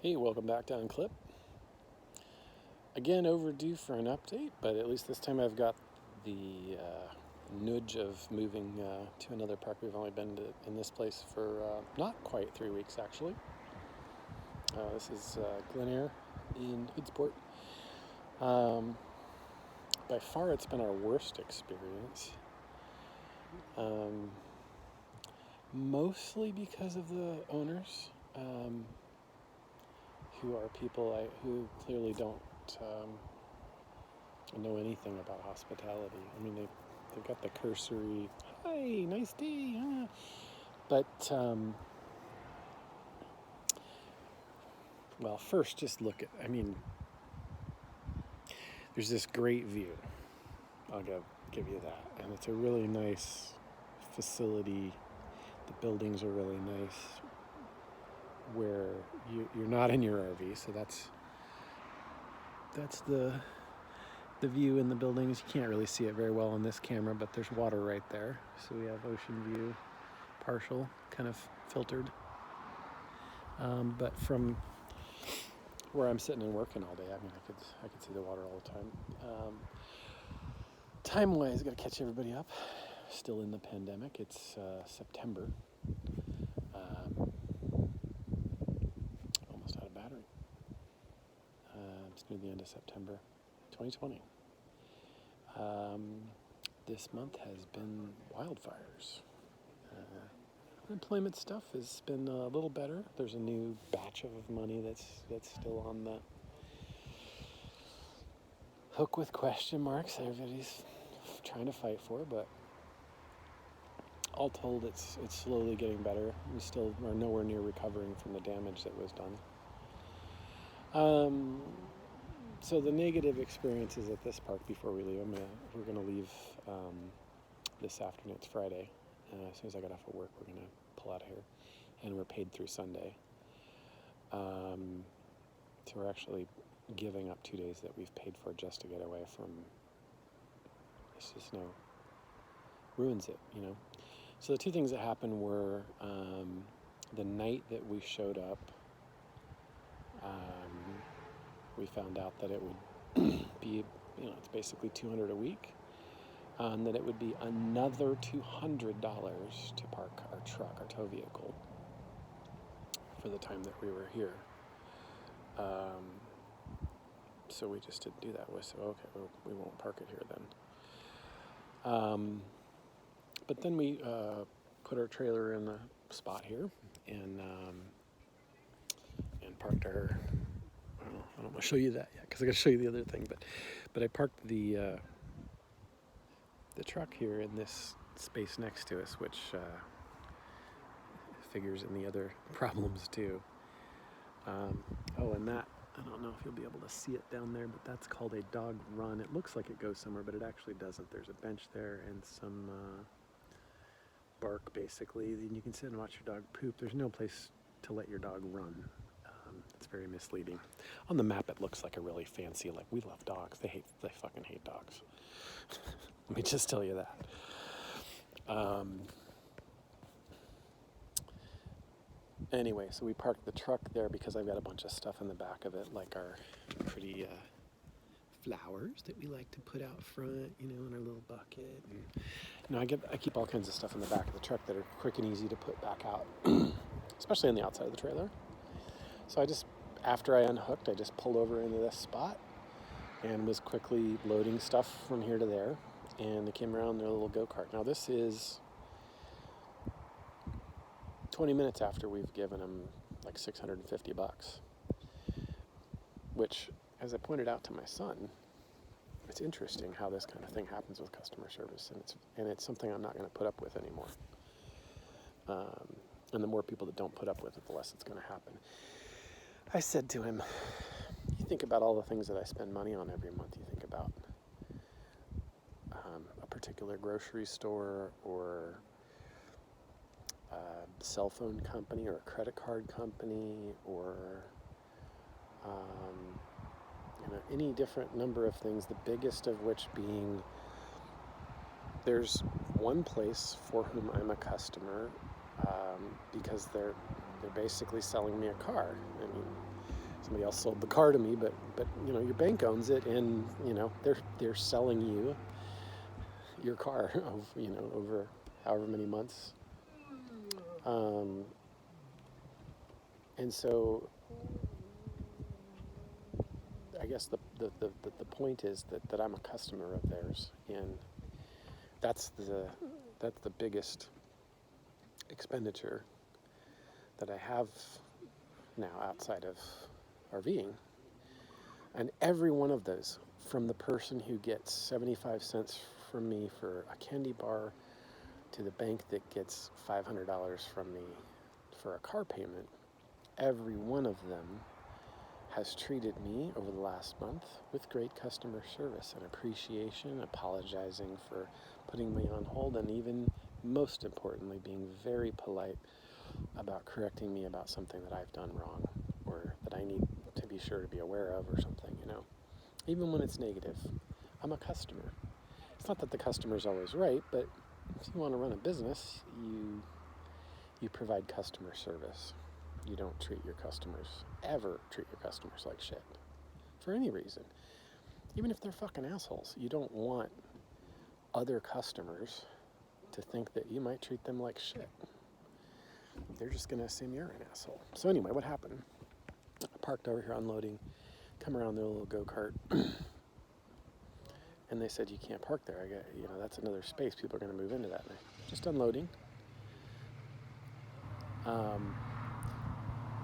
Hey, welcome back to Unclip. Again, overdue for an update, but at least this time I've got the nudge of moving to another park. We've only been in this place for not quite 3 weeks, actually. This is Glen Air in Hoodsport. By far, it's been our worst experience. Mostly because of the owners. Who are people who clearly don't know anything about hospitality. I mean, they've got the cursory, "Hi, nice day," but well, first just look at. I mean, there's this great view. I'll give you that, and it's a really nice facility. The buildings are really nice. Where you're not in your RV, so that's the view in the buildings. You can't really see it very well on this camera, but there's water right there. So we have ocean view, partial, kind of filtered. But from where I'm sitting and working all day, I mean, I could see the water all the time. Time-wise, got to catch everybody up. Still in the pandemic. It's September. Almost out of battery. It's near the end of September, 2020. This month has been wildfires. Unemployment stuff has been a little better. There's a new batch of money that's still on the hook with question marks. Everybody's trying to fight for, but all told, it's slowly getting better. We still are nowhere near recovering from the damage that was done. So the negative experiences at this park before we leave. We're gonna leave this afternoon. It's Friday. As soon as I get off of work, we're gonna pull out of here, and we're paid through Sunday. So we're actually giving up 2 days that we've paid for just to get away from this. Just ruins it, you know. So the two things that happened were the night that we showed up. We found out that it would be, it's basically $200 a week, and that it would be another $200 to park our truck, our tow vehicle, for the time that we were here. So we just didn't do that. We said, okay, well, we won't park it here then. But then we put our trailer in the spot here and parked our. I don't want to show you that yet because I got to show you the other thing. But I parked the truck here in this space next to us, which figures in the other problems too. And that, I don't know if you'll be able to see it down there, but that's called a dog run. It looks like it goes somewhere, but it actually doesn't. There's a bench there and some bark, basically. And you can sit and watch your dog poop. There's no place to let your dog run. It's very misleading. On the map, it looks like a really fancy, like, we love dogs. They fucking hate dogs. Let me just tell you that. Anyway, so we parked the truck there because I've got a bunch of stuff in the back of it, like our pretty flowers that we like to put out front, in our little bucket. And, I keep all kinds of stuff in the back of the truck that are quick and easy to put back out, especially on the outside of the trailer. So after I unhooked, I just pulled over into this spot and was quickly loading stuff from here to there. And they came around their little go-kart. Now this is 20 minutes after we've given them like $650, which, as I pointed out to my son, it's interesting how this kind of thing happens with customer service, and it's something I'm not going to put up with anymore. And the more people that don't put up with it, the less it's going to happen. I said to him, you think about all the things that I spend money on every month. You think about a particular grocery store or a cell phone company or a credit card company or any different number of things, the biggest of which being there's one place for whom I'm a customer because they're basically selling me a car. I mean, Somebody else sold the car to me, but your bank owns it, and they're selling you your car over however many months. And so I guess the point is that I'm a customer of theirs, and that's the biggest expenditure that I have now outside of RVing. And every one of those, from the person who gets 75 cents from me for a candy bar to the bank that gets $500 from me for a car payment, every one of them has treated me over the last month with great customer service and appreciation, apologizing for putting me on hold, and even most importantly, being very polite about correcting me about something that I've done wrong or that I need to be sure to be aware of or something, Even when it's negative, I'm a customer. It's not that the customer's always right, but if you want to run a business, you provide customer service. You don't ever treat your customers like shit. For any reason. Even if they're fucking assholes. You don't want other customers to think that you might treat them like shit. They're just going to assume you're an asshole. So anyway, what happened? I parked over here unloading, come around their little go-kart, and they said, you can't park there. That's another space. People are going to move into that. Just unloading.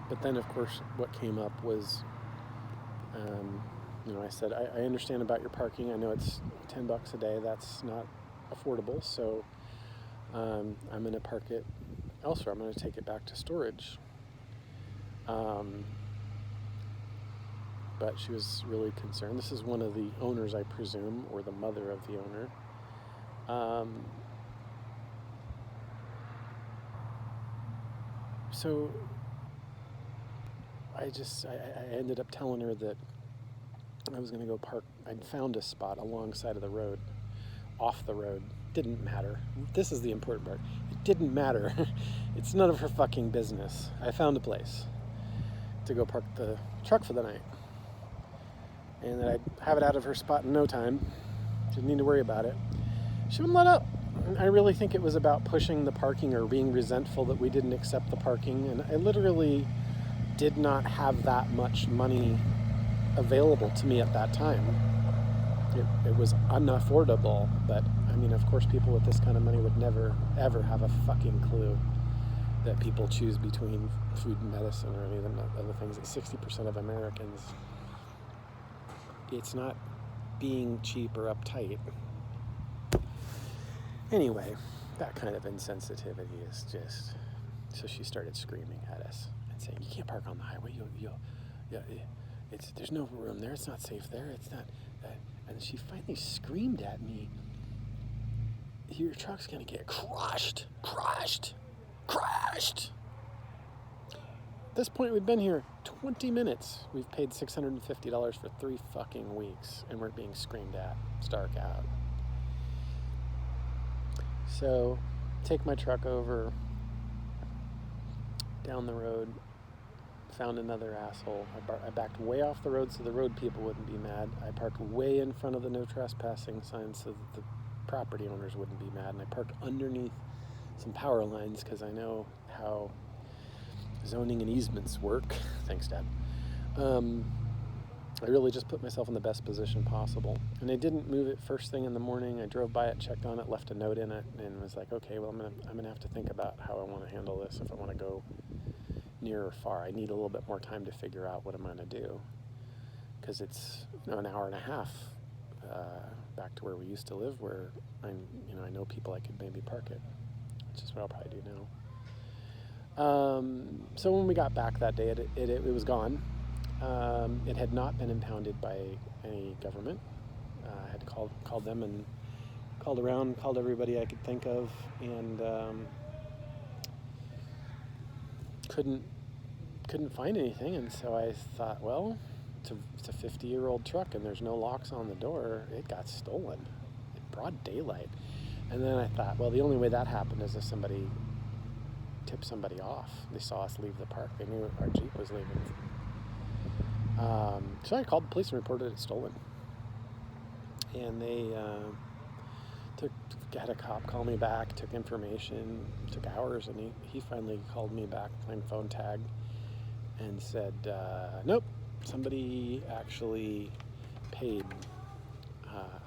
But then, of course, what came up was, I said, I understand about your parking. I know it's $10 a day. That's not affordable. So I'm going to park it elsewhere. I'm going to take it back to storage. But she was really concerned. This is one of the owners, I presume, or the mother of the owner. So I ended up telling her that I was going to go park. I'd found a spot alongside of the road, off the road. Didn't matter. This is the important part. It didn't matter. It's none of her fucking business. I found a place to go park the truck for the night. And that I'd have it out of her spot in no time. Didn't need to worry about it. She wouldn't let up. And I really think it was about pushing the parking or being resentful that we didn't accept the parking. And I literally did not have that much money available to me at that time. It was unaffordable, but of course people with this kind of money would never ever have a fucking clue that people choose between food and medicine or any of the other things. That 60% of Americans, it's not being cheap or uptight. Anyway, that kind of insensitivity is just... So she started screaming at us and saying, you can't park on the highway. There's no room there. It's not safe there. It's not... And she finally screamed at me, your truck's going to get crushed. At this point, we've been here 20 minutes. We've paid $650 for 3 fucking weeks, and we're being screamed at, stark out. So, take my truck over, down the road, found another asshole. I backed way off the road so the road people wouldn't be mad. I parked way in front of the no trespassing sign so that the property owners wouldn't be mad. And I parked underneath some power lines because I know how zoning and easements work. Thanks, Dad. I really just put myself in the best position possible. And I didn't move it first thing in the morning. I drove by it, checked on it, left a note in it, and was like, okay, well, I'm gonna have to think about how I want to handle this if I want to go near or far. I need a little bit more time to figure out what I'm going to do, because it's an hour and a half back to where we used to live, where I know people I could maybe park it, which is what I'll probably do now. So when we got back that day, it was gone. It had not been impounded by any government. I had called them and called around, called everybody I could think of, and couldn't find anything. And so I thought, well, it's a 50-year-old truck and there's no locks on the door. It got stolen in broad daylight. And then I thought, well, the only way that happened is if somebody tipped somebody off. They saw us leave the park. They knew our Jeep was leaving. So I called the police and reported it stolen. And they had a cop call me back, took information, took hours, and he finally called me back, playing phone tag, and said, nope, somebody actually paid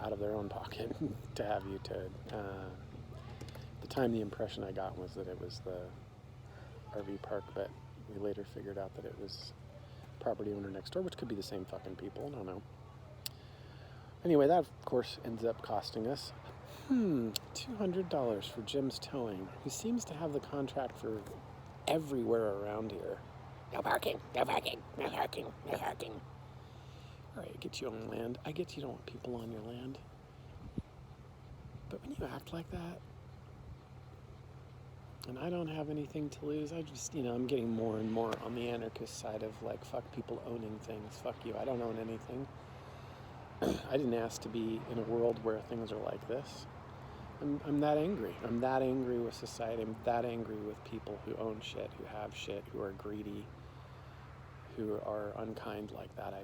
out of their own pocket to have you towed. At the time, the impression I got was that it was the RV park, but we later figured out that it was property owner next door, which could be the same fucking people. I don't know. Anyway, that of course ends up costing us $200 for Jim's Towing, who seems to have the contract for everywhere around here. No parking, no parking, no parking, no parking. All right, I get you on land. I get you don't want people on your land. But when you act like that, and I don't have anything to lose, I just, I'm getting more and more on the anarchist side of like, fuck people owning things. Fuck you, I don't own anything. I didn't ask to be in a world where things are like this. I'm that angry. I'm that angry with society. I'm that angry with people who own shit, who have shit, who are greedy, who are unkind like that.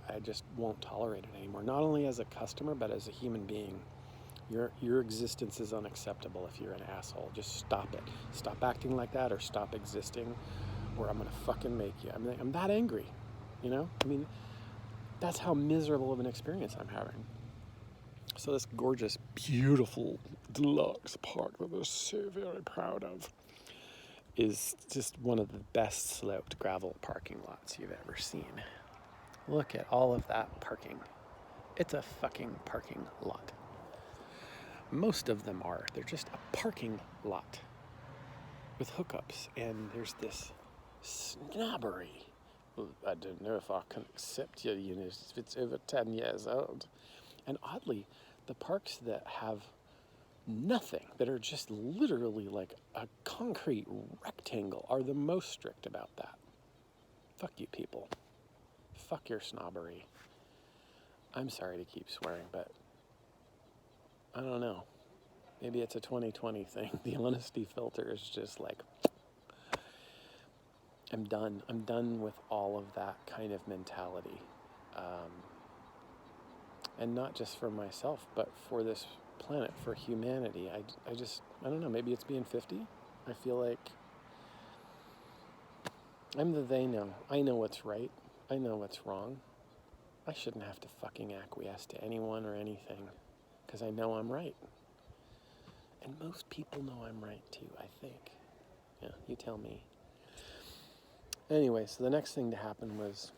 I just won't tolerate it anymore. Not only as a customer, but as a human being. Your existence is unacceptable if you're an asshole. Just stop it. Stop acting like that, or stop existing, or I'm gonna fucking make you. I'm that angry, that's how miserable of an experience I'm having. So this gorgeous, beautiful, deluxe park that we're so very proud of is just one of the best sloped gravel parking lots you've ever seen. Look at all of that parking. It's a fucking parking lot. Most of them are. They're just a parking lot with hookups, and there's this snobbery. Well, I don't know if I can accept your unit if it's over 10 years old. And oddly, the parks that have nothing, that are just literally like a concrete rectangle, are the most strict about that. Fuck you people. Fuck your snobbery. I'm sorry to keep swearing, but I don't know. Maybe it's a 2020 thing. The honesty filter is just like, I'm done. I'm done with all of that kind of mentality. And not just for myself, but for this planet, for humanity. I don't know, maybe it's being 50. I feel like I'm the they know. I know what's right. I know what's wrong. I shouldn't have to fucking acquiesce to anyone or anything, because I know I'm right. And most people know I'm right too, I think. Yeah, you tell me. Anyway, so the next thing to happen was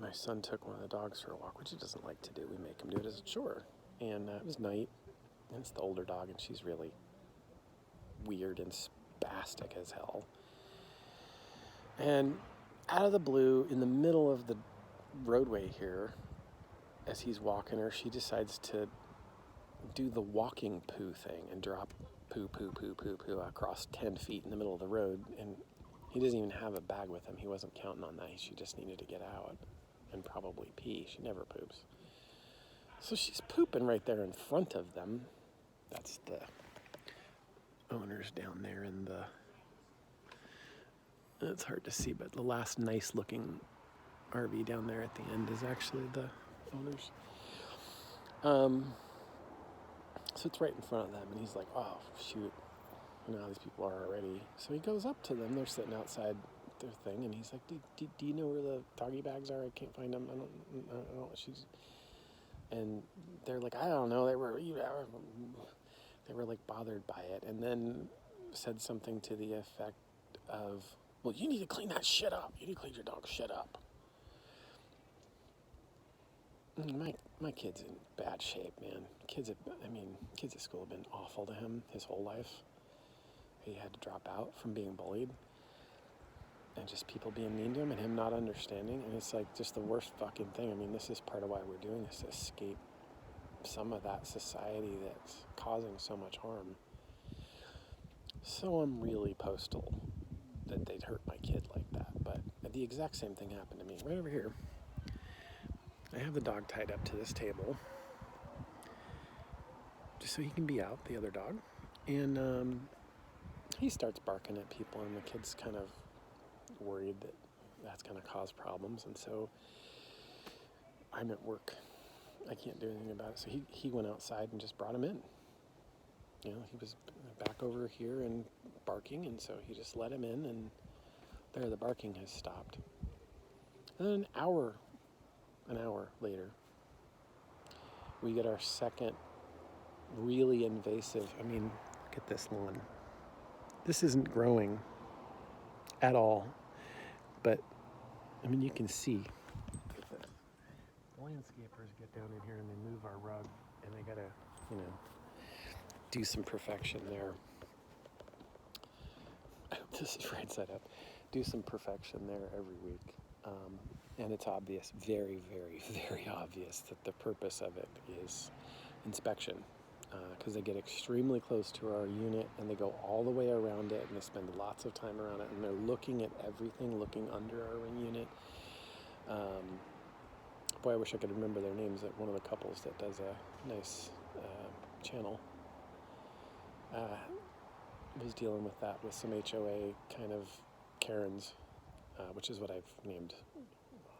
my son took one of the dogs for a walk, which he doesn't like to do. We make him do it as a chore. And it was night, and it's the older dog, and she's really weird and spastic as hell. And out of the blue, in the middle of the roadway here, as he's walking her, she decides to do the walking poo thing and drop poo across 10 feet in the middle of the road. And he doesn't even have a bag with him. He wasn't counting on that. She just needed to get out and probably pee. She never poops. So she's pooping right there in front of them. That's the owners down there in the... It's hard to see, but the last nice looking RV down there at the end is actually the owners. So it's right in front of them, and he's like, oh, shoot. These people are already... So he goes up to them. They're sitting outside their thing, and he's like, do you know where the doggy bags are? I can't find them. I don't. She's... And they're like, I don't know. They were like bothered by it, and then said something to the effect of, well, you need to clean that shit up. You need to clean your dog's shit up. My kid's in bad shape, man. Kids at school have been awful to him his whole life. He had to drop out from being bullied, and just people being mean to him and him not understanding. And it's like just the worst fucking thing. This is part of why we're doing this, to escape some of that society that's causing so much harm. So I'm really postal that they'd hurt my kid like that. But the exact same thing happened to me right over here. I have the dog tied up to this table just so he can be out, the other dog. And he starts barking at people, and the kid's kind of worried that that's going to cause problems. And so I'm at work. I can't do anything about it. So he went outside and just brought him in. He was back over here and barking, and so he just let him in, and there the barking has stopped. And then an hour later, we get our second really invasive. I mean, look at this lawn. This isn't growing at all, but I mean, you can see. The landscapers get down in here and they move our rug, and they gotta, do some perfection there. This is right side up. Do some perfection there every week. And it's obvious, very, very, very obvious that the purpose of it is inspection. Because they get extremely close to our unit and they go all the way around it and they spend lots of time around it and they're looking at everything, looking under our unit. Boy, I wish I could remember their names. That one of the couples that does a nice channel was dealing with that with some HOA kind of Karens, which is what I've named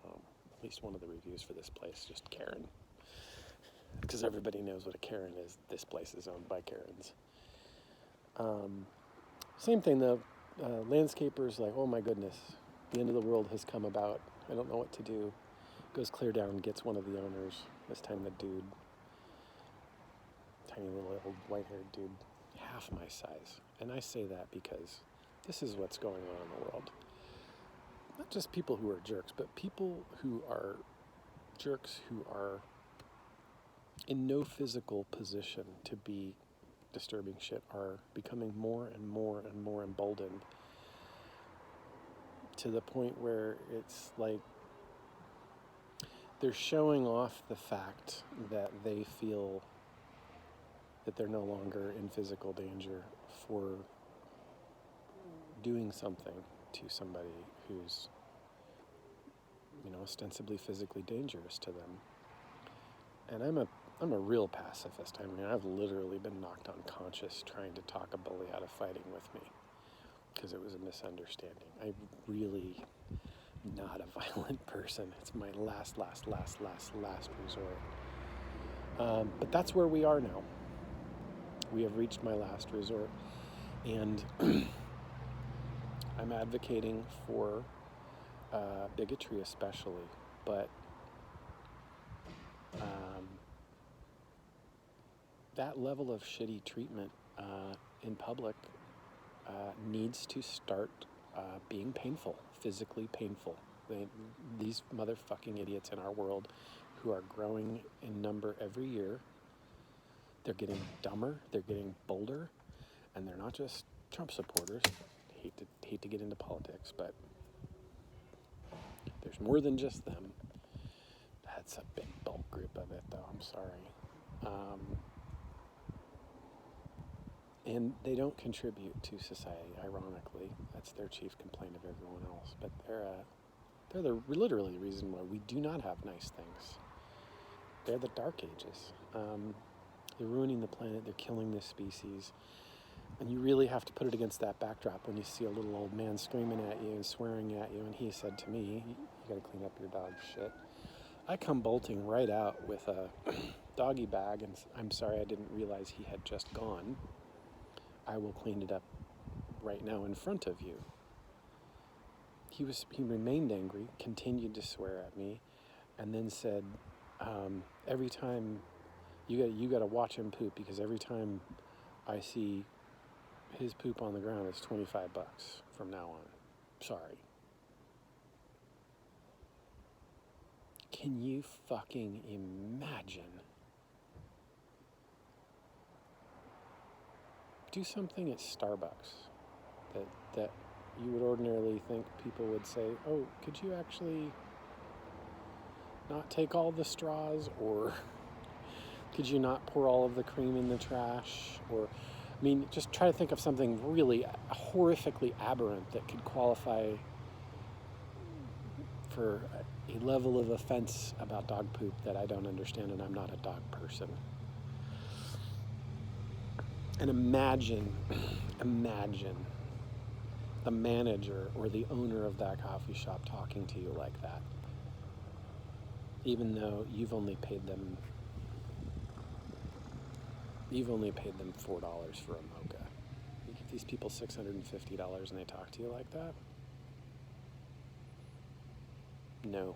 at least one of the reviews for this place, just Karen. Because everybody knows what a Karen is. This place is owned by Karens. Same thing though, landscapers like, oh my goodness, the end of the world has come about. I don't know what to do. Goes clear down, gets one of the owners, this time the dude, tiny little old white-haired dude, half my size. And I say that because this is what's going on in the world. Not just people who are jerks, but people who are jerks who are in no physical position to be disturbing shit are becoming more and more and more emboldened to the point where it's like they're showing off the fact that they feel that they're no longer in physical danger for doing something to somebody who's, ostensibly physically dangerous to them. And I'm a real pacifist. I mean, I've literally been knocked unconscious trying to talk a bully out of fighting with me because it was a misunderstanding. I'm really not a violent person. It's my last resort. But that's where we are now. We have reached my last resort, and I'm advocating for bigotry especially, but that level of shitty treatment in public needs to start being painful, physically painful. These motherfucking idiots in our world who are growing in number every year, they're getting dumber, they're getting bolder, and they're not just Trump supporters. Hate to get into politics, but there's more than just them. That's a big bulk group of it, though. I'm sorry. And they don't contribute to society, ironically. That's their chief complaint of everyone else. But they're the literally reason why we do not have nice things. They're the Dark Ages. They're ruining the planet. They're killing this species. And you really have to put it against that backdrop when you see a little old man screaming at you and swearing at you. And he said to me, you got to clean up your dog's shit. I come bolting right out with a doggy bag, and I'm sorry I didn't realize he had just gone. I will clean it up right now in front of you. He remained angry, continued to swear at me, and then said, every time you got to watch him poop, because every time I see his poop on the ground, it's $25 from now on. Sorry. Can you fucking imagine? Do something at Starbucks that you would ordinarily think people would say, oh, could you actually not take all the straws? Or could you not pour all of the cream in the trash? Or, I mean, just try to think of something really horrifically aberrant that could qualify for a level of offense about dog poop that I don't understand, and I'm not a dog person. And imagine the manager or the owner of that coffee shop talking to you like that, even though you've only paid them $4 for a mocha. You give these people $650 and they talk to you like that? No.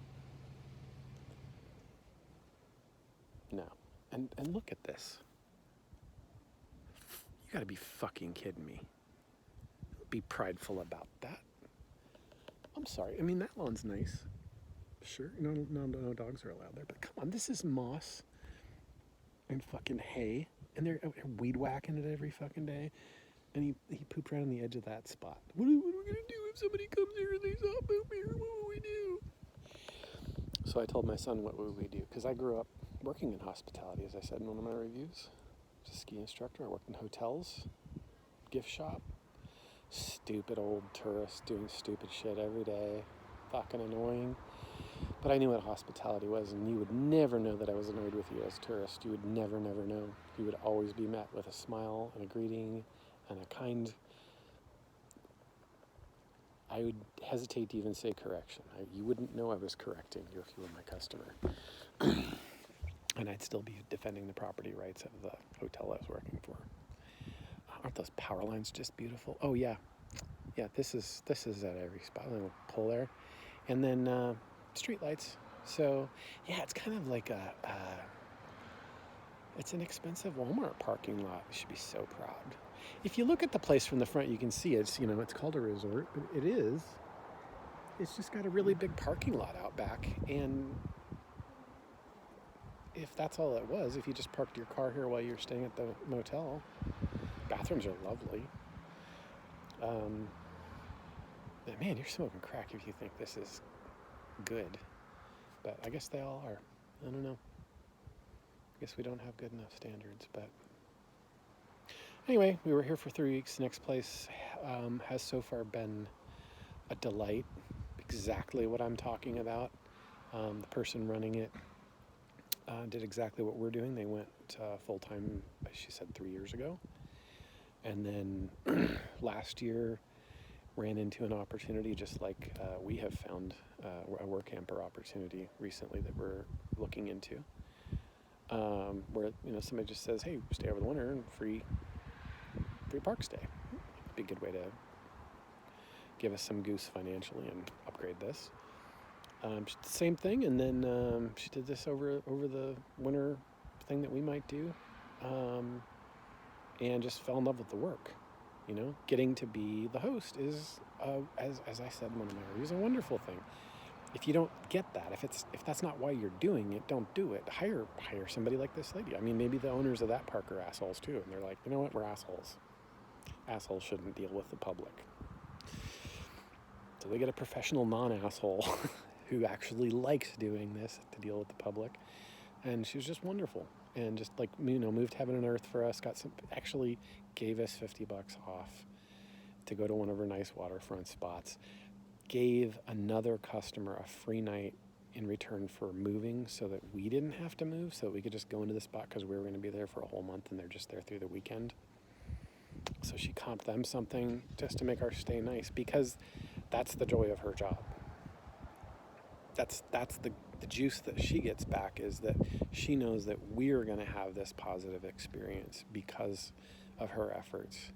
No. And look at this. You gotta be fucking kidding me. Be prideful about that. I'm sorry. I mean, that lawn's nice. Sure, no dogs are allowed there. But come on, this is moss and fucking hay. And they're weed whacking it every fucking day. And he pooped right on the edge of that spot. What are we gonna do if somebody comes here and they saw poop here? What will we do? So I told my son, what would we do? Because I grew up working in hospitality, as I said in one of my reviews. I was a ski instructor. I worked in hotels, gift shop. Stupid old tourists doing stupid shit every day. Fucking annoying. But I knew what hospitality was, and you would never know that I was annoyed with you as a tourist. You would never know. You would always be met with a smile and a greeting and a kind... I would hesitate to even say correction. You wouldn't know I was correcting you if you were my customer. And I'd still be defending the property rights of the hotel I was working for. Aren't those power lines just beautiful? Oh yeah, this is at every spot. A little pole there, and then street lights. So yeah, it's kind of like it's an expensive Walmart parking lot. We should be so proud. If you look at the place from the front, you can see it's called a resort, but it is. It's just got a really big parking lot out back, and if that's all it was, if you just parked your car here while you're staying at the motel. Bathrooms are lovely. But man, you're smoking crack if you think this is good. But I guess they all are. I don't know. I guess we don't have good enough standards. But anyway, we were here for 3 weeks. Next place has so far been a delight. Exactly what I'm talking about. The person running it did exactly what we're doing. They went full-time, she said, 3 years ago. And then last year ran into an opportunity just like we have found a work camper opportunity recently that we're looking into, where somebody just says, hey, stay over the winter and free park stay. It'd be a good way to give us some goose financially and upgrade this. Same thing, and then she did this over the winter thing that we might do. And just fell in love with the work. Getting to be the host is, as I said in one of my reviews, a wonderful thing. If you don't get that, if that's not why you're doing it, don't do it. Hire somebody like this lady. I mean, maybe the owners of that park are assholes too, and they're like, you know what, we're assholes. Assholes shouldn't deal with the public. So they get a professional non-asshole who actually likes doing this to deal with the public, and she was just wonderful. And just moved heaven and earth for us, actually gave us $50 off to go to one of her nice waterfront spots, gave another customer a free night in return for moving so that we didn't have to move, so that we could just go into the spot because we were going to be there for a whole month and they're just there through the weekend. So she comped them something just to make our stay nice, because that's the joy of her job. That's the juice that she gets back, is that she knows that we're going to have this positive experience because of her efforts.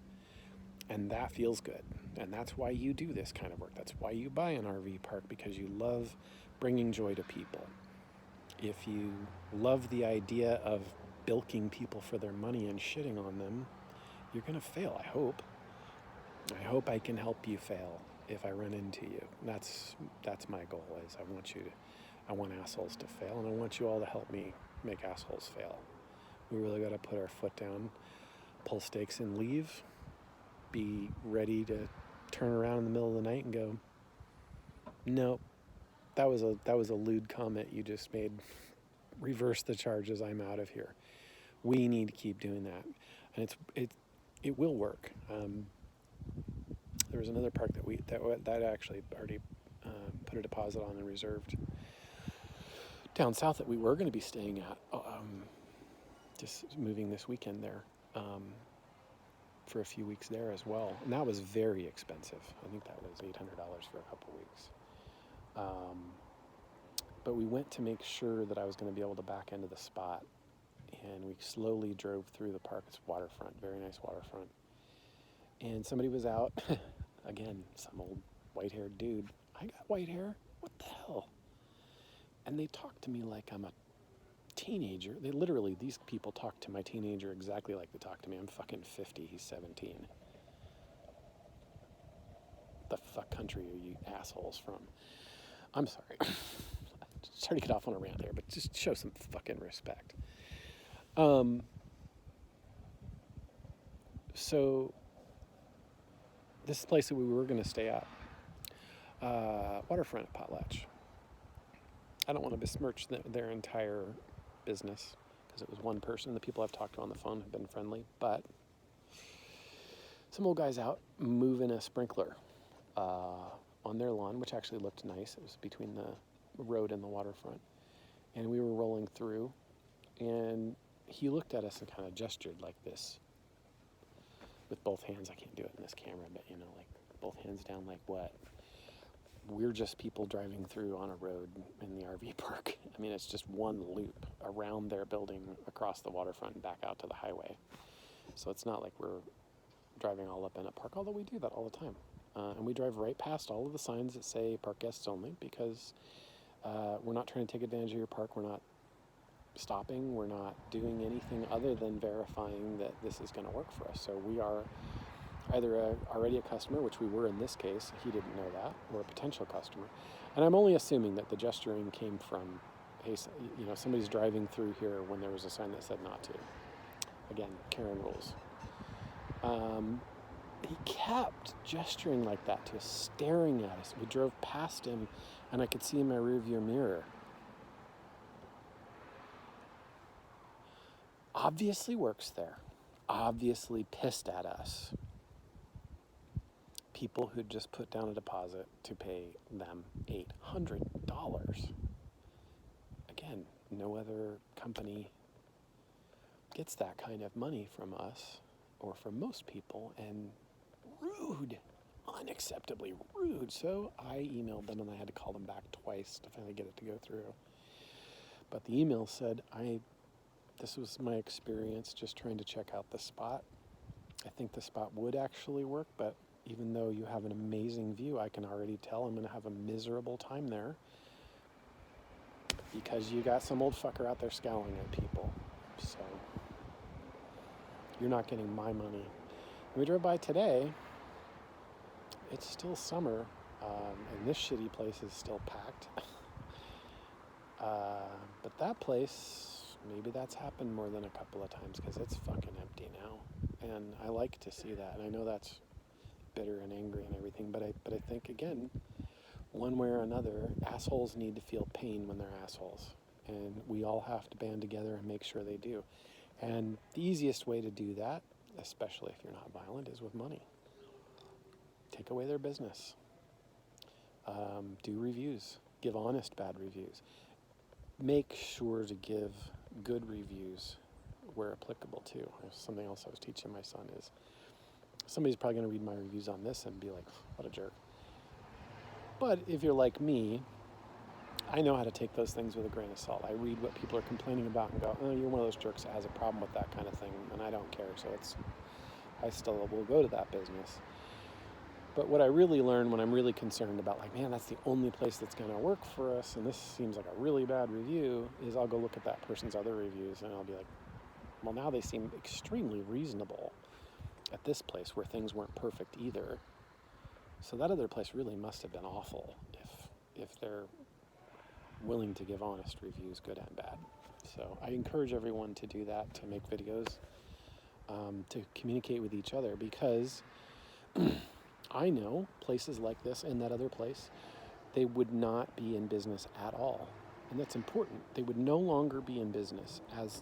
And that feels good. And that's why you do this kind of work. That's why you buy an RV park, because you love bringing joy to people. If you love the idea of bilking people for their money and shitting on them, you're going to fail, I hope. I hope I can help you fail if I run into you. That's my goal, is I want assholes to fail, and I want you all to help me make assholes fail. We really got to put our foot down, pull stakes and leave, be ready to turn around in the middle of the night and go, nope, that was a lewd comment you just made. Reverse the charges, I'm out of here. We need to keep doing that. And it will work. There was another park that actually already put a deposit on and reserved down south that we were going to be staying at, just moving this weekend there, for a few weeks there as well. And that was very expensive. I think that was $800 for a couple weeks. But we went to make sure that I was going to be able to back into the spot. And we slowly drove through the park. It's waterfront, very nice waterfront. And somebody was out, again, some old white-haired dude. I got white hair? What the hell? And they talked to me like I'm a teenager. They literally, these people talk to my teenager exactly like they talk to me. I'm fucking 50, he's 17. The fuck country are you assholes from? I'm sorry. Sorry to get off on a rant there, but just show some fucking respect. So this place that we were going to stay at, waterfront at Potlatch. I don't want to besmirch their entire business because it was one person. The people I've talked to on the phone have been friendly, but some old guys out moving a sprinkler on their lawn, which actually looked nice. It was between the road and the waterfront. And we were rolling through, and he looked at us and kind of gestured like this with both hands. I can't do it in this camera, but like both hands down like what? We're just people driving through on a road in the RV park. I mean, it's just one loop around their building, across the waterfront and back out to the highway. So it's not like we're driving all up in a park, although we do that all the time. And we drive right past all of the signs that say park guests only, because we're not trying to take advantage of your park. We're not stopping. We're not doing anything other than verifying that this is going to work for us. So we are either already a customer, which we were in this case, he didn't know that, or a potential customer. And I'm only assuming that the gesturing came from, hey, somebody's driving through here when there was a sign that said not to. Again, Karen rules. He kept gesturing like that to us, staring at us. We drove past him, and I could see in my rearview mirror. Obviously works there. Obviously pissed at us. People who just put down a deposit to pay them $800. Again, no other company gets that kind of money from us, or from most people, and rude, unacceptably rude. So I emailed them, and I had to call them back twice to finally get it to go through. But the email said, this was my experience just trying to check out the spot. I think the spot would actually work, but even though you have an amazing view, I can already tell I'm going to have a miserable time there because you got some old fucker out there scowling at people. So you're not getting my money. We drove by today. It's still summer, and this shitty place is still packed. But that place, maybe that's happened more than a couple of times because it's fucking empty now. And I like to see that. And I know that's bitter and angry and everything, but I think, again, one way or another, assholes need to feel pain when they're assholes. And we all have to band together and make sure they do. And the easiest way to do that, especially if you're not violent, is with money. Take away their business. Do reviews. Give honest bad reviews. Make sure to give good reviews where applicable too. Something else I was teaching my son is, somebody's probably going to read my reviews on this and be like, what a jerk. But if you're like me, I know how to take those things with a grain of salt. I read what people are complaining about and go, oh, you're one of those jerks that has a problem with that kind of thing, and I don't care, so I still will go to that business. But what I really learn when I'm really concerned about, like, man, that's the only place that's going to work for us, and this seems like a really bad review, is I'll go look at that person's other reviews, and I'll be like, well, now they seem extremely reasonable at this place where things weren't perfect either. So that other place really must have been awful if they're willing to give honest reviews, good and bad. So I encourage everyone to do that, to make videos, to communicate with each other, because I know places like this and that other place, they would not be in business at all. And that's important. They would no longer be in business as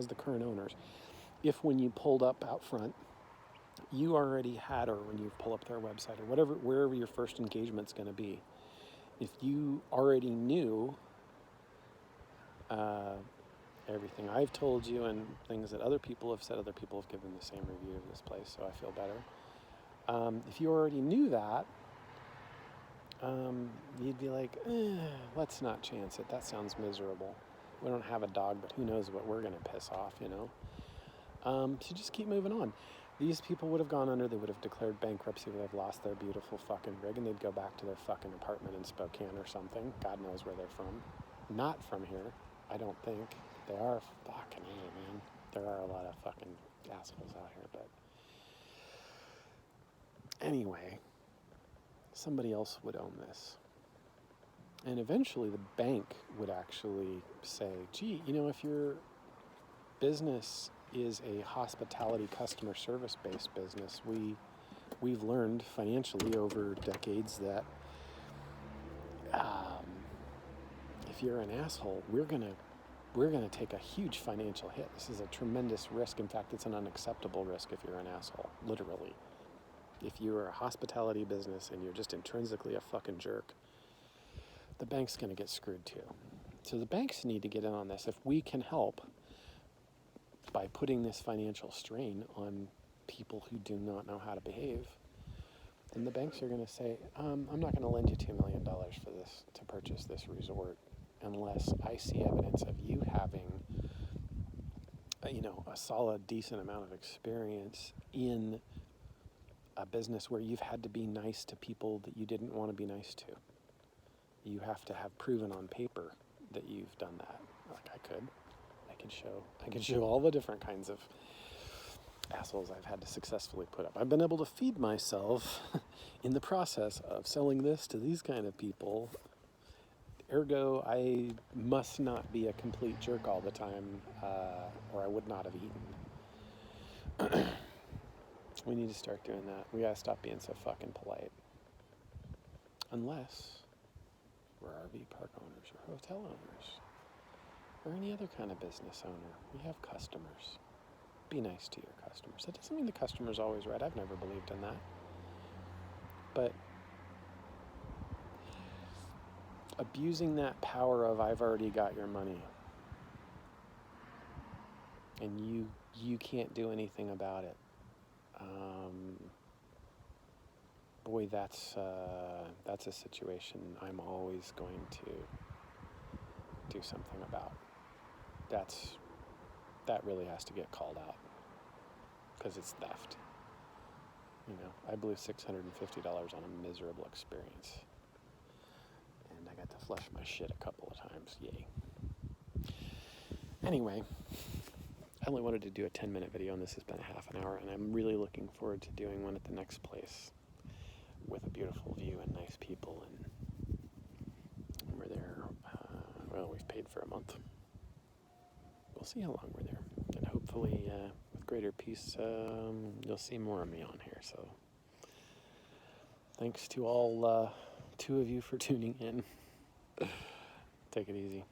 the current owners if, when you pulled up out front, you already had, or when you pull up their website or whatever, wherever your first engagement's going to be, if you already knew everything I've told you and things that other people have said. Other people have given the same review of this place, so I feel better. If you already knew that, you'd be like, let's not chance it. That sounds miserable. We don't have a dog, but who knows what we're going to piss off, you know? So just keep moving on. These people would have gone under, they would have declared bankruptcy, would have lost their beautiful fucking rig, and they'd go back to their fucking apartment in Spokane or something. God knows where they're from. Not from here, I don't think. They are fucking A, man. There are a lot of fucking assholes out here, but anyway, somebody else would own this. And eventually the bank would actually say, gee, you know, if your business is a hospitality customer service based business, we've learned financially over decades that if you're an asshole, we're gonna take a huge financial hit. This is a tremendous risk. In fact, it's an unacceptable risk if you're an asshole, literally. If you're a hospitality business and you're just intrinsically a fucking jerk, the bank's gonna get screwed too. So the banks need to get in on this. If we can help by putting this financial strain on people who do not know how to behave, then the banks are going to say, I'm not going to lend you $2 million for this, to purchase this resort, unless I see evidence of you having, a solid, decent amount of experience in a business where you've had to be nice to people that you didn't want to be nice to. You have to have proven on paper that you've done that. Like I can show all the different kinds of assholes I've had to successfully put up. I've been able to feed myself in the process of selling this to these kind of people. Ergo, I must not be a complete jerk all the time, or I would not have eaten. We need to start doing that. We gotta stop being so fucking polite. Unless we're RV park owners or hotel owners or any other kind of business owner. We have customers. Be nice to your customers. That doesn't mean the customer's always right. I've never believed in that. But abusing that power of I've already got your money and you can't do anything about it. Boy, that's a situation I'm always going to do something about. That really has to get called out because it's theft. I blew $650 on a miserable experience, and I got to flush my shit a couple of times. Yay. Anyway, I only wanted to do a 10-minute video, and this has been a half an hour, and I'm really looking forward to doing one at the next place with a beautiful view and nice people, and we're there. We've paid for a month. We'll see how long we're there, and hopefully with greater peace, you'll see more of me on here. So thanks to all 2 of you for tuning in. Take it easy.